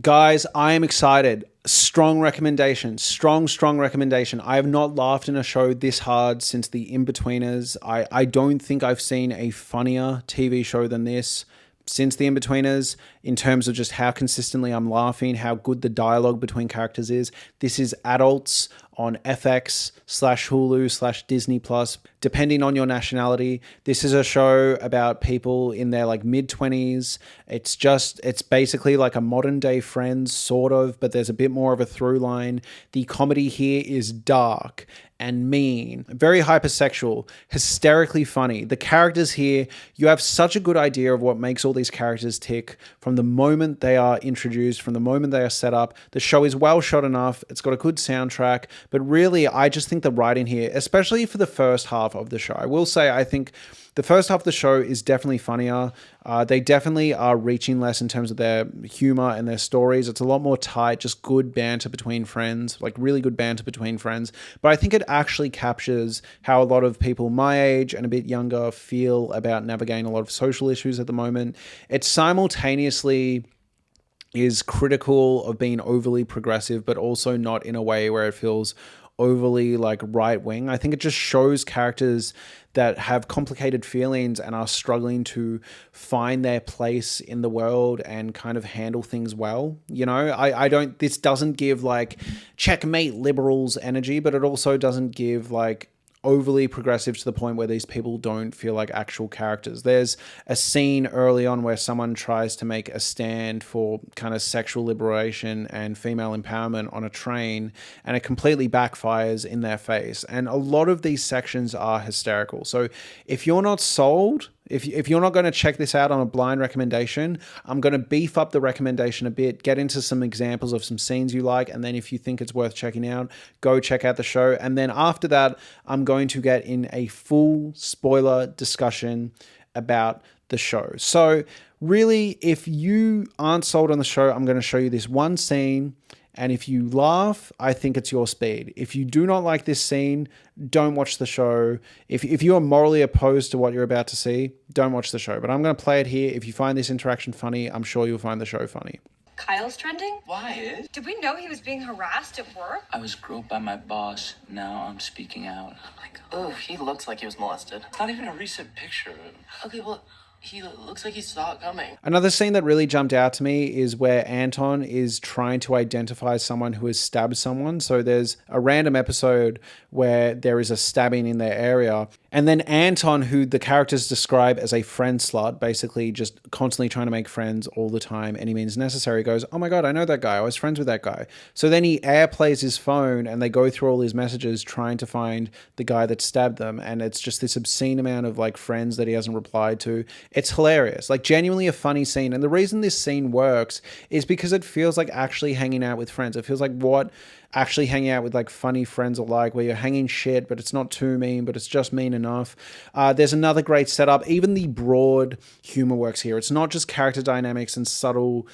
Guys, I am excited. Strong recommendation. Strong recommendation. I have not laughed in a show this hard since The In-Betweeners. I don't think I've seen a funnier TV show than this since The In-Betweeners, in terms of just how consistently I'm laughing, how good the dialogue between characters is. This is adults on FX/Hulu/Disney Plus, depending on your nationality. This is a show about people in their like mid-20s. It's basically like a modern day Friends, sort of, but there's a bit more of a through line. The comedy here is dark and mean, very hypersexual, hysterically funny. The characters here, you have such a good idea of what makes all these characters tick from the moment they are introduced, from the moment they are set up. The show is well shot enough. It's got a good soundtrack, but really, I just think the writing here, especially for the first half of the show, I will say, I think the first half of the show is definitely funnier. They definitely are reaching less in terms of their humor and their stories. It's a lot more tight, just good banter between friends, like really good banter between friends. But I think it actually captures how a lot of people my age and a bit younger feel about navigating a lot of social issues at the moment. It simultaneously is critical of being overly progressive, but also not in a way where it feels overly like right wing. I think it just shows characters that have complicated feelings and are struggling to find their place in the world and kind of handle things well. You know, this doesn't give like checkmate liberals energy, but it also doesn't give like overly progressive to the point where these people don't feel like actual characters. There's a scene early on where someone tries to make a stand for kind of sexual liberation and female empowerment on a train, and it completely backfires in their face. And a lot of these sections are hysterical. So if you're not sold, if you're not going to check this out on a blind recommendation, I'm going to beef up the recommendation a bit, get into some examples of some scenes you like, and then if you think it's worth checking out, go check out the show. And then after that, I'm going to get in a full spoiler discussion about the show. So really, if you aren't sold on the show, I'm going to show you this one scene. And if you laugh, I think it's your speed. If you do not like this scene, don't watch the show. If you are morally opposed to what you're about to see, don't watch the show. But I'm going to play it here. If you find this interaction funny, I'm sure you'll find the show funny. Kyle's trending? Why? Did we know he was being harassed at work? I was groped by my boss. Now I'm speaking out. Oh my God. Oh, he looks like he was molested. It's not even a recent picture. Okay, well, he looks like he saw it coming. Another scene that really jumped out to me is where Anton is trying to identify someone who has stabbed someone. So there's a random episode where there is a stabbing in their area. And then Anton, who the characters describe as a friend slut, basically just constantly trying to make friends all the time, any means necessary, goes, oh my God, I know that guy. I was friends with that guy. So then he airplays his phone and they go through all his messages trying to find the guy that stabbed them. And it's just this obscene amount of like friends that he hasn't replied to. It's hilarious, like genuinely a funny scene. And the reason this scene works is because it feels like actually hanging out with friends. It feels like what actually hanging out with like funny friends are like, where you're hanging shit, but it's not too mean, but it's just mean enough. There's another great setup. Even the broad humor works here. It's not just character dynamics and subtle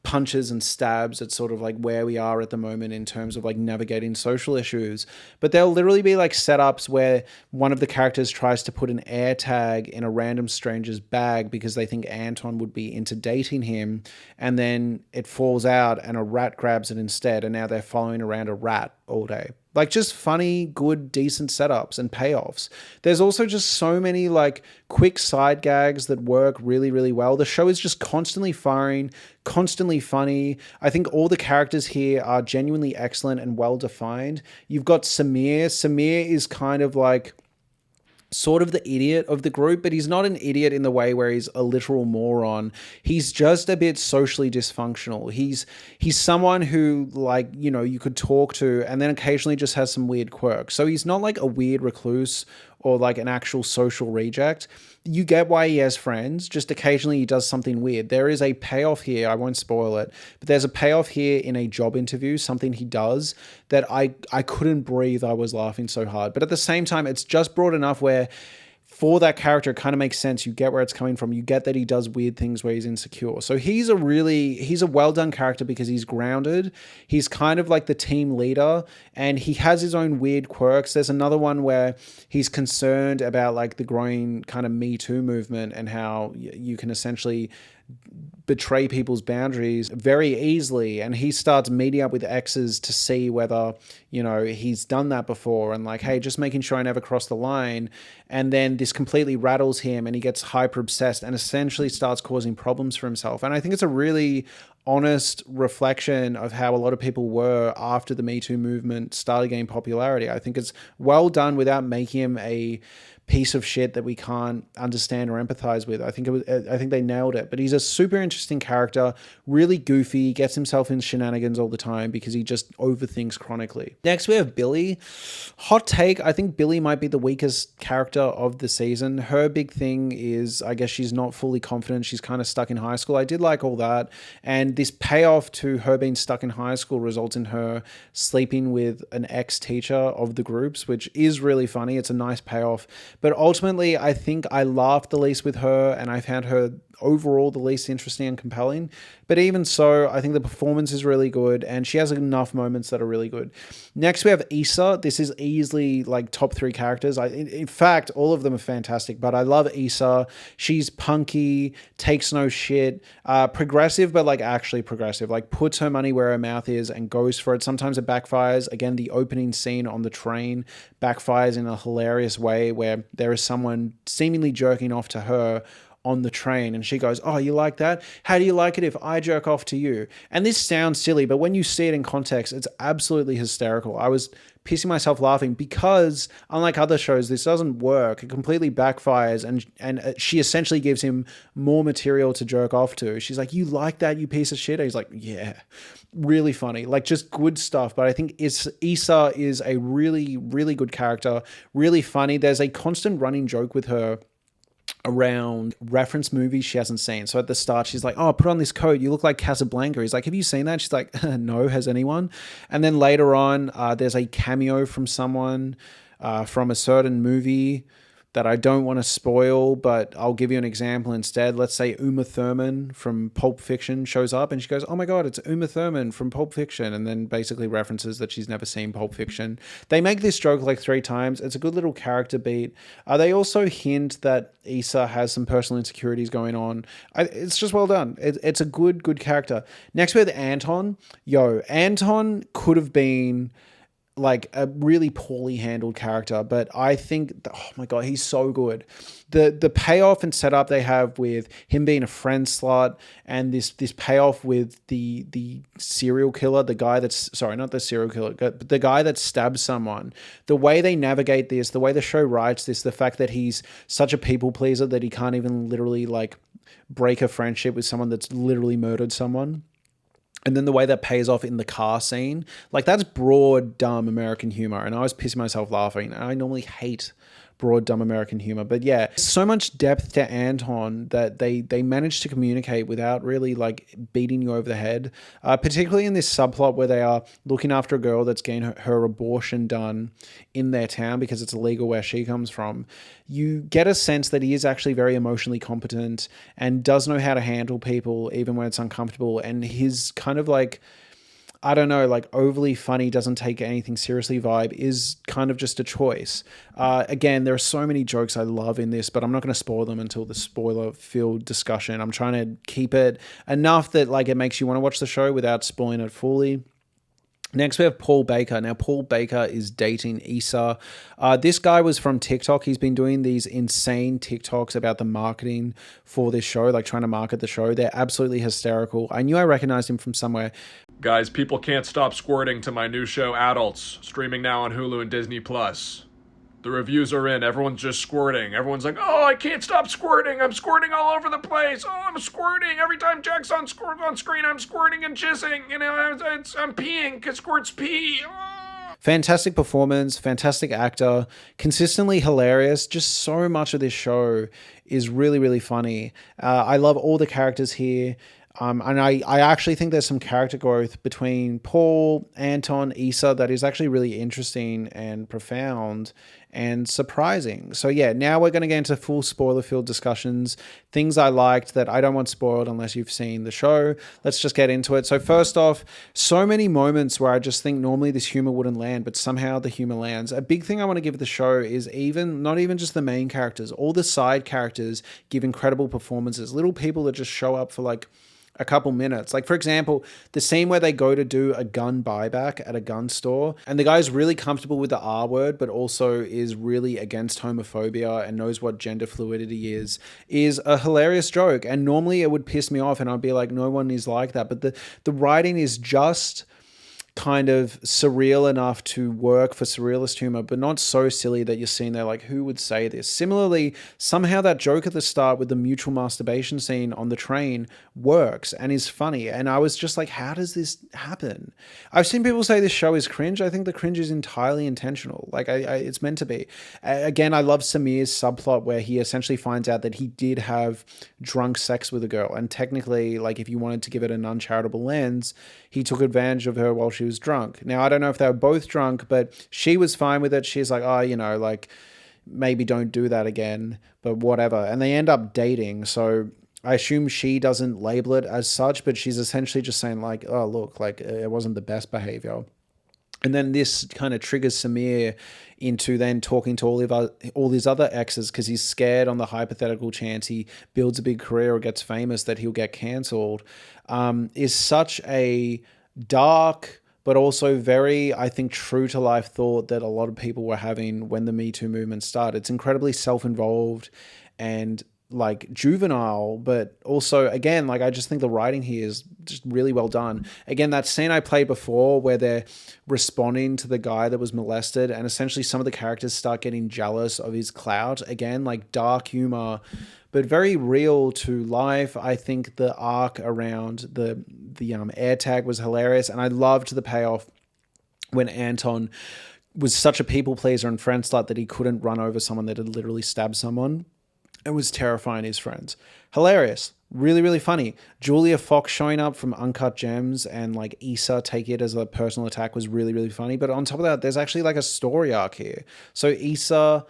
punches and stabs. It's sort of like where we are at the moment in terms of like navigating social issues. But there'll literally be like setups where one of the characters tries to put an air tag in a random stranger's bag because they think Anton would be into dating him, and then it falls out and a rat grabs it instead, and now they're following around a rat all day. Like just funny, good, decent setups and payoffs. There's also just so many like quick side gags that work really, really well. The show is just constantly firing, constantly funny. I think all the characters here are genuinely excellent and well defined. You've got Samir. Samir is kind of like sort of the idiot of the group, but he's not an idiot in the way where he's a literal moron. He's just a bit socially dysfunctional. He's someone who, like, you know, you could talk to and then occasionally just has some weird quirks. So he's not like a weird recluse or like an actual social reject. You get why he has friends, just occasionally he does something weird. There is a payoff here, I won't spoil it, but there's a payoff here in a job interview, something he does that I couldn't breathe, I was laughing so hard. But at the same time, it's just broad enough where for that character, it kind of makes sense. You get where it's coming from. You get that he does weird things where he's insecure. So he's a well done character because he's grounded. He's kind of like the team leader and he has his own weird quirks. There's another one where he's concerned about like the growing kind of Me Too movement and how you can essentially betray people's boundaries very easily, and he starts meeting up with exes to see whether, you know, he's done that before, and like, hey, just making sure I never cross the line. And then this completely rattles him and he gets hyper obsessed and essentially starts causing problems for himself. And I think it's a really honest reflection of how a lot of people were after the Me Too movement started gaining popularity. I think it's well done without making him a piece of shit that we can't understand or empathize with. I think they nailed it. But he's a super interesting character, really goofy, gets himself in shenanigans all the time because he just overthinks chronically. Next, we have Billy. Hot take, I think Billy might be the weakest character of the season. Her big thing is, I guess she's not fully confident. She's kind of stuck in high school. I did like all that. And this payoff to her being stuck in high school results in her sleeping with an ex-teacher of the groups, which is really funny. It's a nice payoff. But ultimately, I think I laughed the least with her, and I found her overall the least interesting and compelling. But even so, I think the performance is really good, and she has enough moments that are really good. Next, we have Issa. This is easily like top 3 characters. In fact, all of them are fantastic, but I love Issa. She's punky, takes no shit, progressive, but like actually progressive, like puts her money where her mouth is and goes for it. Sometimes it backfires. Again, the opening scene on the train backfires in a hilarious way where there is someone seemingly jerking off to her on the train, and she goes, oh, you like that? How do you like it if I jerk off to you? And this sounds silly, but when you see it in context, it's absolutely hysterical. I was pissing myself laughing because, unlike other shows, this doesn't work. It completely backfires, and she essentially gives him more material to jerk off to. She's like, you like that, you piece of shit? And he's like, yeah. Really funny, like just good stuff. But I think Issa is a really, really good character, really funny. There's a constant running joke with her around reference movies she hasn't seen. So at the start, she's like, oh, put on this coat. You look like Casablanca. He's like, have you seen that? She's like, no, has anyone? And then later on, there's a cameo from someone from a certain movie that I don't want to spoil, but I'll give you an example instead. Let's say Uma Thurman from Pulp Fiction shows up and she goes, oh my God, it's Uma Thurman from Pulp Fiction, and then basically references that she's never seen Pulp Fiction. They make this joke like 3 times. It's a good little character beat. They also hint that Issa has some personal insecurities going on. It's just well done. It's a good character. Next we have Anton. Anton could have been like a really poorly handled character, but I think, oh my God, he's so good. The payoff and setup they have with him being a friend slut, and this payoff with the serial killer, the guy that's, sorry, not the serial killer, but the guy that stabs someone, the way they navigate this, the way the show writes this, the fact that he's such a people pleaser that he can't even literally like break a friendship with someone that's literally murdered someone. And then the way that pays off in the car scene, like that's broad, dumb American humor. And I was pissing myself laughing. I normally hate broad, dumb American humor. But yeah, so much depth to Anton that they managed to communicate without really like beating you over the head. Particularly in this subplot where they are looking after a girl that's getting her abortion done in their town because it's illegal where she comes from. You get a sense that he is actually very emotionally competent and does know how to handle people even when it's uncomfortable. And his kind of like, I don't know, like overly funny, doesn't take anything seriously vibe is kind of just a choice. Again, there are so many jokes I love in this, but I'm not going to spoil them until the spoiler-filled discussion. I'm trying to keep it enough that like it makes you want to watch the show without spoiling it fully. Next, we have Paul Baker. Now, Paul Baker is dating Issa. This guy was from TikTok. He's been doing these insane TikToks about the marketing for this show, like trying to market the show. They're absolutely hysterical. I knew I recognized him from somewhere. Guys, people can't stop squirting to my new show, Adults, streaming now on Hulu and Disney+. The reviews are in. Everyone's just squirting. Everyone's like, oh, I can't stop squirting. I'm squirting all over the place. Oh, I'm squirting. Every time Jack's on screen, I'm squirting and jizzing. You know, I'm peeing because squirts pee. Oh. Fantastic performance, fantastic actor, consistently hilarious. Just so much of this show is really, really funny. I love all the characters here. And I actually think there's some character growth between Paul, Anton, Issa that is actually really interesting and profound. and surprising. So yeah, now we're going to get into full spoiler-filled discussions, things I liked that I don't want spoiled unless you've seen the show. Let's just get into it. So first off, so many moments where I just think normally this humor wouldn't land, but somehow the humor lands. A big thing I want to give the show is not even just the main characters, all the side characters give incredible performances. Little people that just show up for like a couple minutes. Like, for example, the scene where they go to do a gun buyback at a gun store, and the guy's really comfortable with the R word, but also is really against homophobia and knows what gender fluidity is a hilarious joke. And normally it would piss me off and I'd be like, no one is like that. But the writing is just kind of surreal enough to work for surrealist humor, but not so silly that you're sitting there like, who would say this? Similarly, somehow that joke at the start with the mutual masturbation scene on the train works and is funny. And I was just like, how does this happen? I've seen people say this show is cringe. I think the cringe is entirely intentional. Like, it's meant to be. Again, I love Samir's subplot where he essentially finds out that he did have drunk sex with a girl. And technically, like, if you wanted to give it an uncharitable lens, he took advantage of her while she was drunk. Now, I don't know if they were both drunk, but she was fine with it. She's like, oh, you know, like, maybe don't do that again, but whatever. And they end up dating. So I assume she doesn't label it as such, but she's essentially just saying like, oh, look, like, it wasn't the best behavior. And then this kind of triggers Samir into then talking to all his other exes because he's scared on the hypothetical chance he builds a big career or gets famous that he'll get cancelled. Is such a dark but also very, I think, true to life thought that a lot of people were having when the Me Too movement started. It's incredibly self-involved and like juvenile, but also, again, like, I just think the writing here is just really well done. Again, that scene I played before where they're responding to the guy that was molested and essentially some of the characters start getting jealous of his clout. Again, like, dark humor, but very real to life. I think the arc around the AirTag was hilarious, and I loved the payoff when Anton was such a people pleaser and friend slut that he couldn't run over someone that had literally stabbed someone. It was terrifying his friends. Hilarious. Really, really funny. Julia Fox showing up from Uncut Gems and like Issa take it as a personal attack was really, really funny. But on top of that, there's actually like a story arc here. So Issa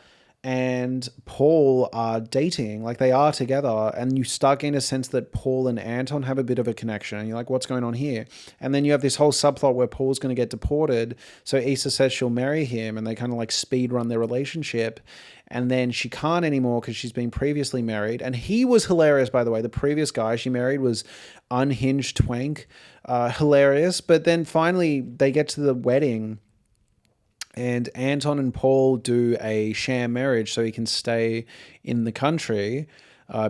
and Paul are dating, like they are together, and you start getting a sense that Paul and Anton have a bit of a connection, and you're like, what's going on here? And then you have this whole subplot where Paul's going to get deported, so Issa says she'll marry him, and they kind of like speed run their relationship, and then she can't anymore because she's been previously married, and he was hilarious, by the way. The previous guy she married was unhinged twank, hilarious, but then finally they get to the wedding, and Anton and Paul do a sham marriage so he can stay in the country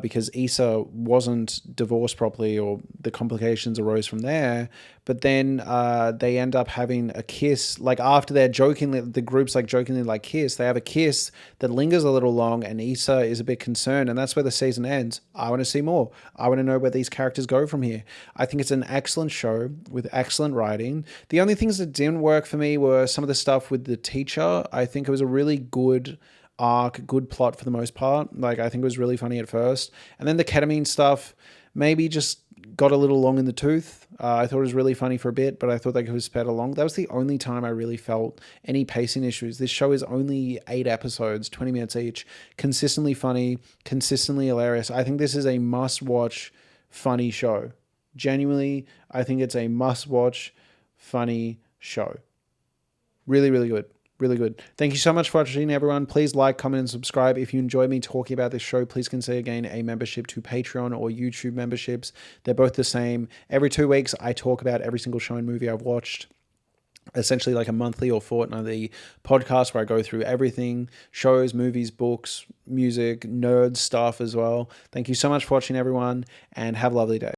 because Issa wasn't divorced properly or the complications arose from there. But then they end up having a kiss. Like after they're jokingly, the group's like jokingly like kiss, they have a kiss that lingers a little long and Issa is a bit concerned, and that's where the season ends. I want to see more. I want to know where these characters go from here. I think it's an excellent show with excellent writing. The only things that didn't work for me were some of the stuff with the teacher. I think it was a really good arc, good plot for the most part. Like, I think it was really funny at first. And then the ketamine stuff maybe just got a little long in the tooth. I thought it was really funny for a bit, but I thought they could have sped along. That was the only time I really felt any pacing issues. This show is only 8 episodes, 20 minutes each, consistently funny, consistently hilarious. I think this is a must-watch funny show. Genuinely, I think it's a must-watch funny show. Really, really good. Really good. Thank you so much for watching, everyone. Please like, comment, and subscribe. If you enjoyed me talking about this show, please consider getting a membership to Patreon or YouTube memberships. They're both the same. Every 2 weeks, I talk about every single show and movie I've watched. Essentially like a monthly or fortnightly podcast where I go through everything, shows, movies, books, music, nerd stuff as well. Thank you so much for watching, everyone, and have a lovely day.